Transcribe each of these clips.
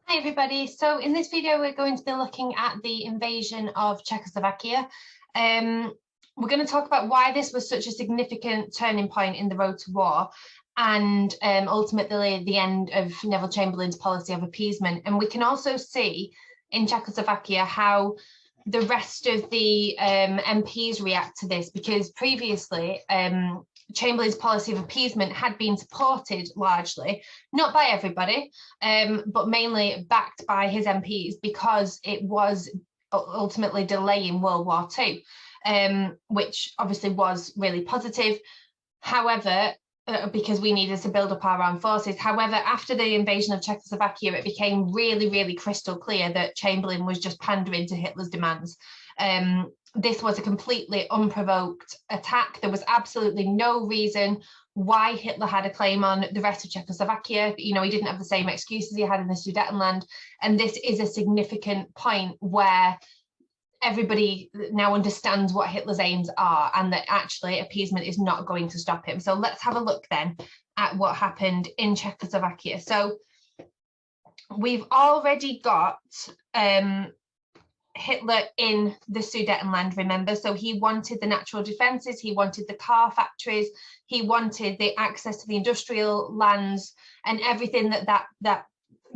Hi everybody, so in this video we're going to be looking at the invasion of Czechoslovakia. We're going to talk about why this was such a significant turning point in the road to war and ultimately the end of Neville Chamberlain's policy of appeasement. And we can also see in Czechoslovakia how the rest of the MPs react to this, because previously Chamberlain's policy of appeasement had been supported largely, not by everybody, but mainly backed by his MPs, because it was ultimately delaying World War II, which obviously was really positive. However, because we needed to build up our armed forces. However, after the invasion of Czechoslovakia, it became really, really crystal clear that Chamberlain was just pandering to Hitler's demands. This was a completely unprovoked attack. There was absolutely no reason why Hitler had a claim on the rest of Czechoslovakia. You know, he didn't have the same excuses he had in the Sudetenland. And this is a significant point where everybody now understands what Hitler's aims are and that actually appeasement is not going to stop him. So let's have a look then at what happened in Czechoslovakia. So we've already got Hitler in the Sudetenland, remember? So he wanted the natural defences, he wanted the car factories, he wanted the access to the industrial lands and everything that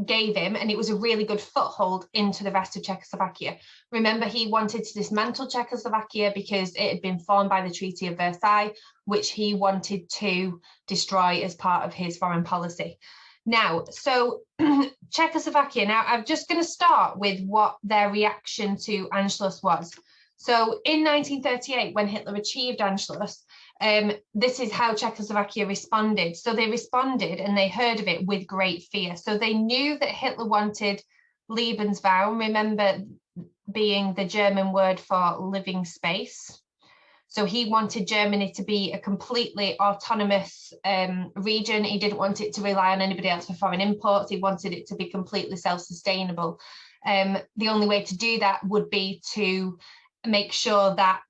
gave him, and it was a really good foothold into the rest of Czechoslovakia. Remember, he wanted to dismantle Czechoslovakia because it had been formed by the Treaty of Versailles, which he wanted to destroy as part of his foreign policy. Now, so Czechoslovakia, now I'm just going to start with what their reaction to Anschluss was. So in 1938, when Hitler achieved Anschluss, this is how Czechoslovakia responded. So they responded and they heard of it with great fear. So they knew that Hitler wanted Lebensraum, remember being the German word for living space. So he wanted Germany to be a completely autonomous region. He didn't want it to rely on anybody else for foreign imports. He wanted it to be completely self-sustainable. The only way to do that would be to make sure that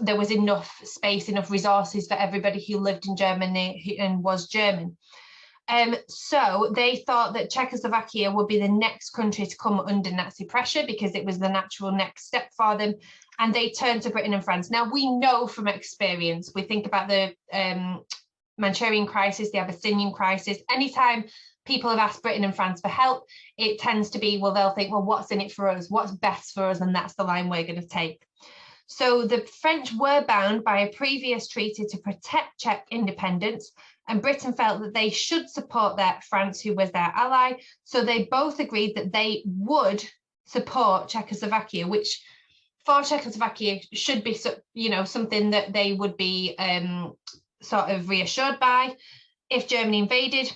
there was enough space, enough resources for everybody who lived in Germany and was German. So they thought that Czechoslovakia would be the next country to come under Nazi pressure because it was the natural next step for them. And they turned to Britain and France. Now, we know from experience, we think about the Manchurian crisis, the Abyssinian crisis. Anytime people have asked Britain and France for help, it tends to be, well, they'll think, well, what's in it for us? What's best for us? And that's the line we're going to take. So the French were bound by a previous treaty to protect Czech independence, and Britain felt that they should support France, who was their ally. So they both agreed that they would support Czechoslovakia, which for Czechoslovakia should be, you know, something that they would be sort of reassured by. If Germany invaded,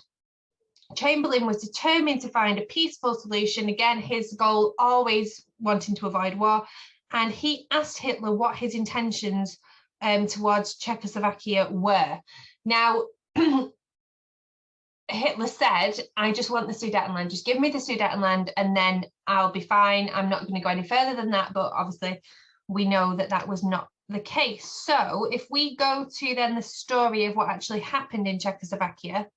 Chamberlain was determined to find a peaceful solution. Again, his goal always wanting to avoid war. And he asked Hitler what his intentions towards Czechoslovakia were. Now, Hitler said, I just want the Sudetenland, just give me the Sudetenland and then I'll be fine. I'm not going to go any further than that. But obviously, we know that that was not the case. So if we go to then the story of what actually happened in Czechoslovakia.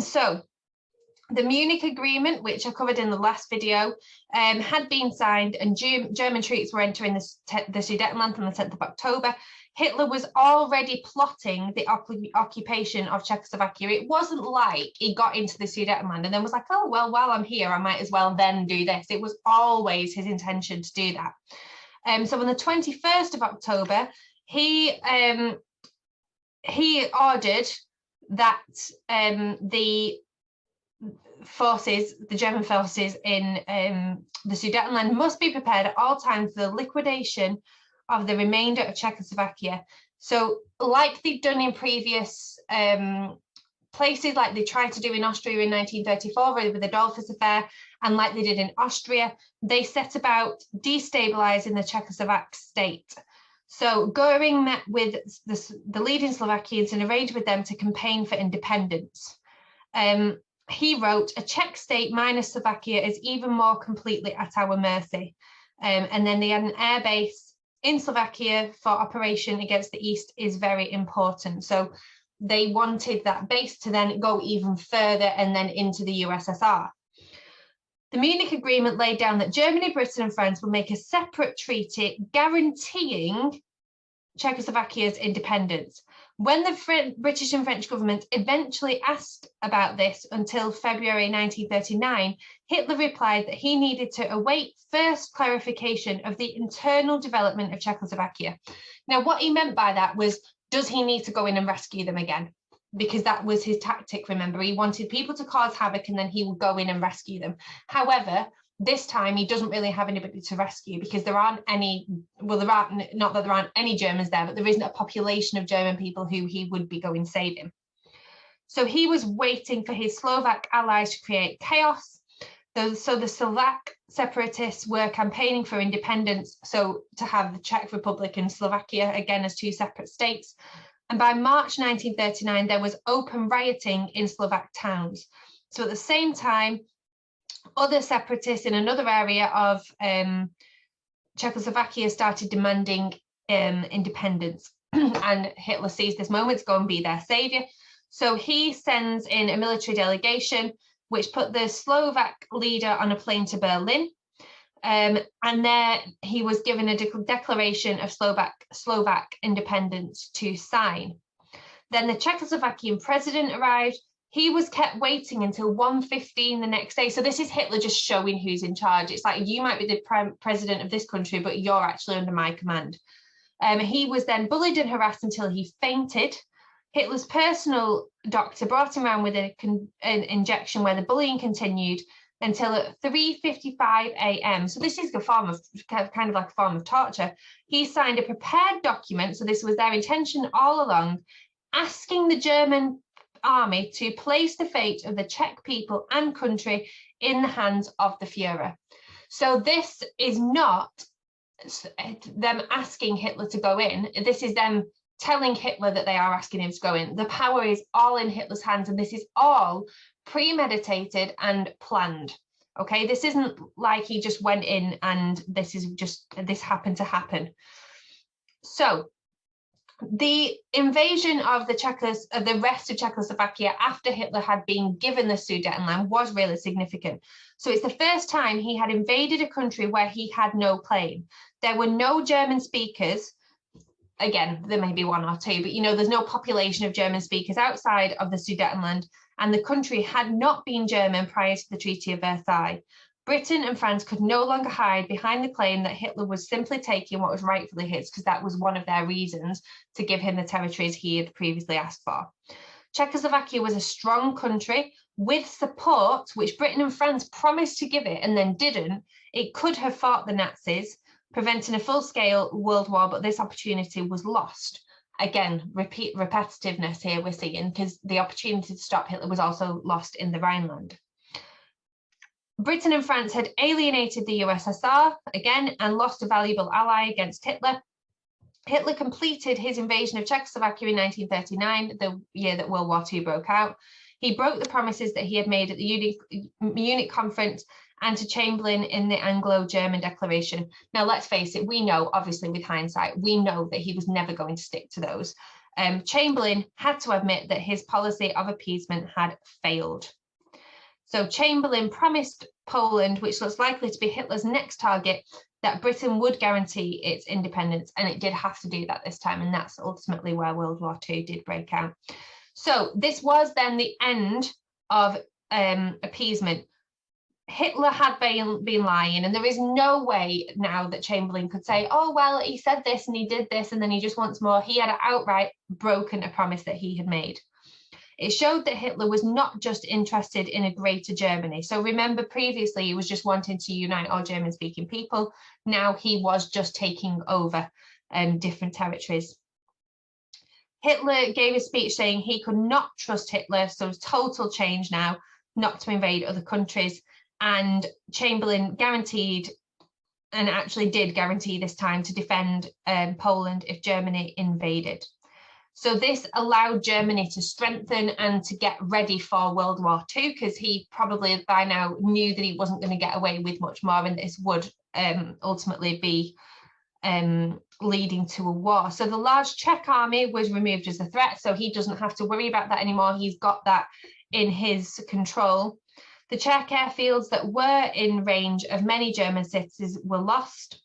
So the Munich Agreement, which I covered in the last video, had been signed and German troops were entering the Sudetenland on the 10th of October. Hitler was already plotting the occupation of Czechoslovakia. It wasn't like he got into the Sudetenland and then was like, oh, well, while I'm here, I might as well then do this. It was always his intention to do that. So on the 21st of October, he ordered that the German forces in the Sudetenland must be prepared at all times for the liquidation of the remainder of Czechoslovakia. So like they've done in previous places, like they tried to do in Austria in 1934 with the Dollfuss affair, and like they did in Austria, they set about destabilizing the Czechoslovak state. So Goering met with the leading Slovakians and arranged with them to campaign for independence. He wrote, a Czech state minus Slovakia is even more completely at our mercy. And then they had an air base in Slovakia for operation against the East is very important. So they wanted that base to then go even further and then into the USSR. The Munich Agreement laid down that Germany, Britain and France would make a separate treaty guaranteeing Czechoslovakia's independence. When the British and French government eventually asked about this until February 1939, Hitler replied that he needed to await first clarification of the internal development of Czechoslovakia. Now, what he meant by that was, does he need to go in and rescue them again? Because that was his tactic, remember. He wanted people to cause havoc and then he would go in and rescue them. However, this time he doesn't really have anybody to rescue because there aren't any, well, there aren't, not that there aren't any Germans there, but there isn't a population of German people who he would be going saving. So he was waiting for his Slovak allies to create chaos. So the Slovak separatists were campaigning for independence, so to have the Czech Republic and Slovakia again as two separate states. And by March 1939, there was open rioting in Slovak towns. So at the same time, other separatists in another area of Czechoslovakia started demanding independence. And Hitler sees this moment to go and be their savior. So he sends in a military delegation, which put the Slovak leader on a plane to Berlin. And there he was given a declaration of Slovak independence to sign. Then the Czechoslovakian president arrived. He was kept waiting until 1:15 the next day. So this is Hitler just showing who's in charge. It's like, you might be the president of this country, but you're actually under my command. He was then bullied and harassed until he fainted. Hitler's personal doctor brought him around with an injection where the bullying continued until at 3:55 a.m. So this is a form of, kind of like a form of torture. He signed a prepared document, so this was their intention all along, asking the German army to place the fate of the Czech people and country in the hands of the Führer. So this is not them asking Hitler to go in. This is them telling Hitler that they are asking him to go in. The power is all in Hitler's hands, and this is all premeditated and planned. Okay, this isn't like he just went in and this happened to happen. So the invasion of the rest of Czechoslovakia after Hitler had been given the Sudetenland was really significant. So it's the first time he had invaded a country where he had no claim. There were no German speakers. Again, there may be one or two, but there's no population of German speakers outside of the Sudetenland, and the country had not been German prior to the Treaty of Versailles. Britain and France could no longer hide behind the claim that Hitler was simply taking what was rightfully his, because that was one of their reasons to give him the territories he had previously asked for. Czechoslovakia was a strong country with support, which Britain and France promised to give it and then didn't. It could have fought the Nazis, preventing a full-scale world war, but this opportunity was lost. Again, repetitiveness here we're seeing, because the opportunity to stop Hitler was also lost in the Rhineland. Britain and France had alienated the USSR again and lost a valuable ally against Hitler. Hitler completed his invasion of Czechoslovakia in 1939, the year that World War II broke out. He broke the promises that he had made at the Munich conference and to Chamberlain in the Anglo-German declaration. Now, let's face it, we know, obviously with hindsight, we know that he was never going to stick to those. Chamberlain had to admit that his policy of appeasement had failed. So Chamberlain promised Poland, which looks likely to be Hitler's next target, that Britain would guarantee its independence, and it did have to do that this time, and that's ultimately where World War II did break out. So this was then the end of appeasement. Hitler had been lying, and there is no way now that Chamberlain could say, oh, well, he said this and he did this and then he just wants more. He had outright broken a promise that he had made. It showed that Hitler was not just interested in a greater Germany. So remember, previously he was just wanting to unite all German-speaking people. Now he was just taking over different territories. Hitler gave a speech saying he could not trust Hitler, so total change now, not to invade other countries. And Chamberlain guaranteed, and actually did guarantee this time, to defend Poland if Germany invaded. So this allowed Germany to strengthen and to get ready for World War II, because he probably by now knew that he wasn't going to get away with much more, and this would ultimately be leading to a war. So the large Czech army was removed as a threat, so he doesn't have to worry about that anymore. He's got that in his control. The Czech airfields that were in range of many German cities were lost,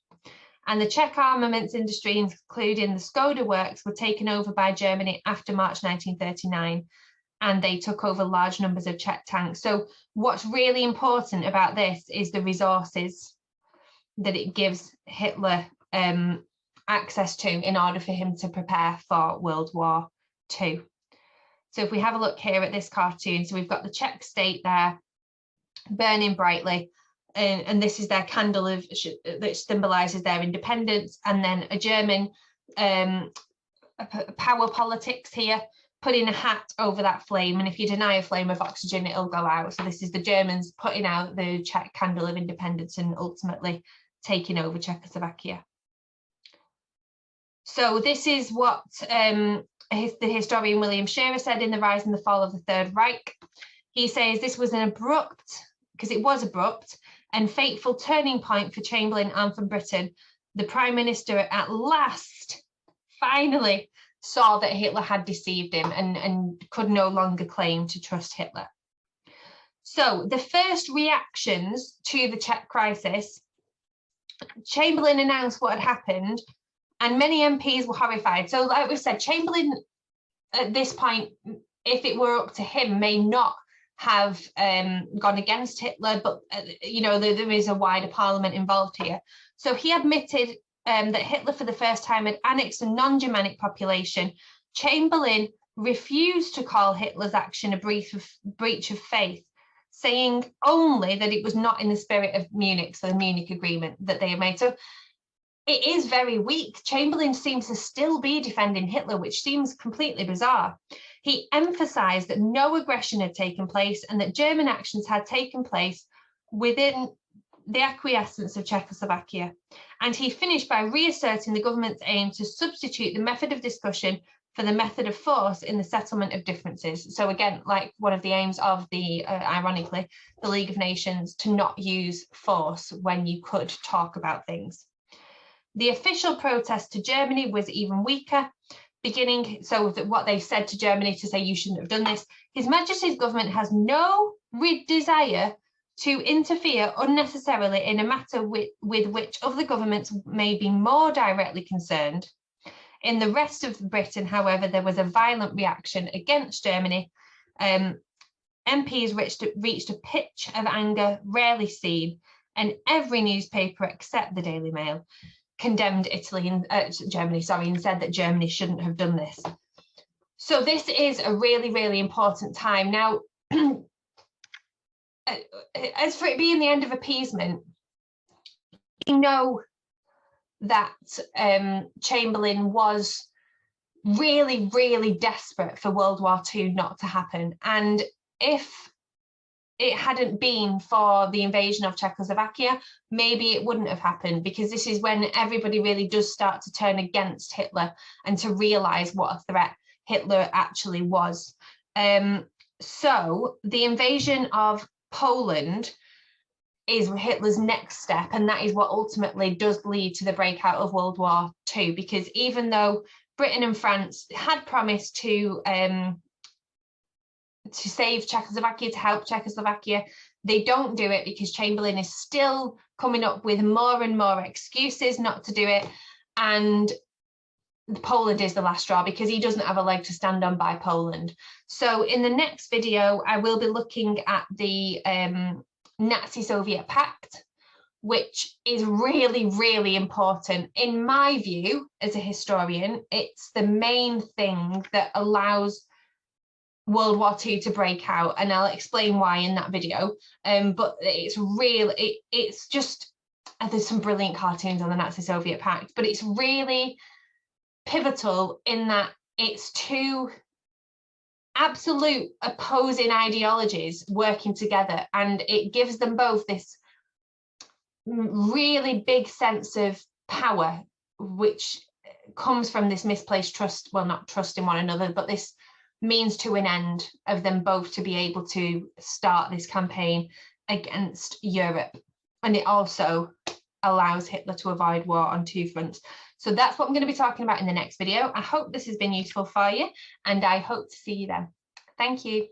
and the Czech armaments industry, including the Skoda works, were taken over by Germany after March 1939, and they took over large numbers of Czech tanks. So what's really important about this is the resources that it gives Hitler access to in order for him to prepare for World War II. So if we have a look here at this cartoon, so we've got the Czech state there burning brightly, and this is their candle of that symbolises their independence, and then a German power politics here, putting a hat over that flame, and if you deny a flame of oxygen, it'll go out. So this is the Germans putting out the Czech candle of independence and ultimately taking over Czechoslovakia. So this is what the historian William Shearer said in The Rise and the Fall of the Third Reich. He says this was an abrupt, because it was abrupt, and fateful turning point for Chamberlain and for Britain. The Prime Minister at last, finally, saw that Hitler had deceived him and could no longer claim to trust Hitler. So the first reactions to the Czech crisis, Chamberlain announced what had happened, and many MPs were horrified. So like we said, Chamberlain at this point, if it were up to him, may not have gone against Hitler, but you know, there is a wider parliament involved here. So he admitted that Hitler for the first time had annexed a non-Germanic population. Chamberlain refused to call Hitler's action a breach of faith, saying only that it was not in the spirit of Munich, so the Munich agreement that they had made. So it is very weak. Chamberlain seems to still be defending Hitler, which seems completely bizarre. He emphasised that no aggression had taken place and that German actions had taken place within the acquiescence of Czechoslovakia. And he finished by reasserting the government's aim to substitute the method of discussion for the method of force in the settlement of differences. So again, like one of the aims of the, ironically, the League of Nations, to not use force when you could talk about things. The official protest to Germany was even weaker, beginning, so that what they said to Germany to say you shouldn't have done this. His Majesty's government has no desire to interfere unnecessarily in a matter with which other governments may be more directly concerned. In the rest of Britain, however, there was a violent reaction against Germany. MPs reached a pitch of anger rarely seen, and every newspaper except the Daily Mail condemned Germany, and said that Germany shouldn't have done this. So this is a really, really important time. Now, as for it being the end of appeasement, you know that Chamberlain was really, really desperate for World War II not to happen. And if it hadn't been for the invasion of Czechoslovakia, maybe it wouldn't have happened, because this is when everybody really does start to turn against Hitler and to realise what a threat Hitler actually was. So the invasion of Poland is Hitler's next step, and that is what ultimately does lead to the breakout of World War II, because even though Britain and France had promised to save Czechoslovakia, to help Czechoslovakia, they don't do it because Chamberlain is still coming up with more and more excuses not to do it, and Poland is the last straw because he doesn't have a leg to stand on by Poland. So in the next video, I will be looking at the Nazi-Soviet Pact, which is really, really important. In my view, as a historian, it's the main thing that allows World War II to break out, and I'll explain why in that video. But it's really, it's just, there's some brilliant cartoons on the Nazi-Soviet Pact, but it's really pivotal in that it's two absolute opposing ideologies working together, and it gives them both this really big sense of power, which comes from this misplaced trust, well, not trust in one another, but this means to an end of them both to be able to start this campaign against Europe. And it also allows Hitler to avoid war on two fronts. So that's what I'm going to be talking about in the next video. I hope this has been useful for you, and I hope to see you then. Thank you.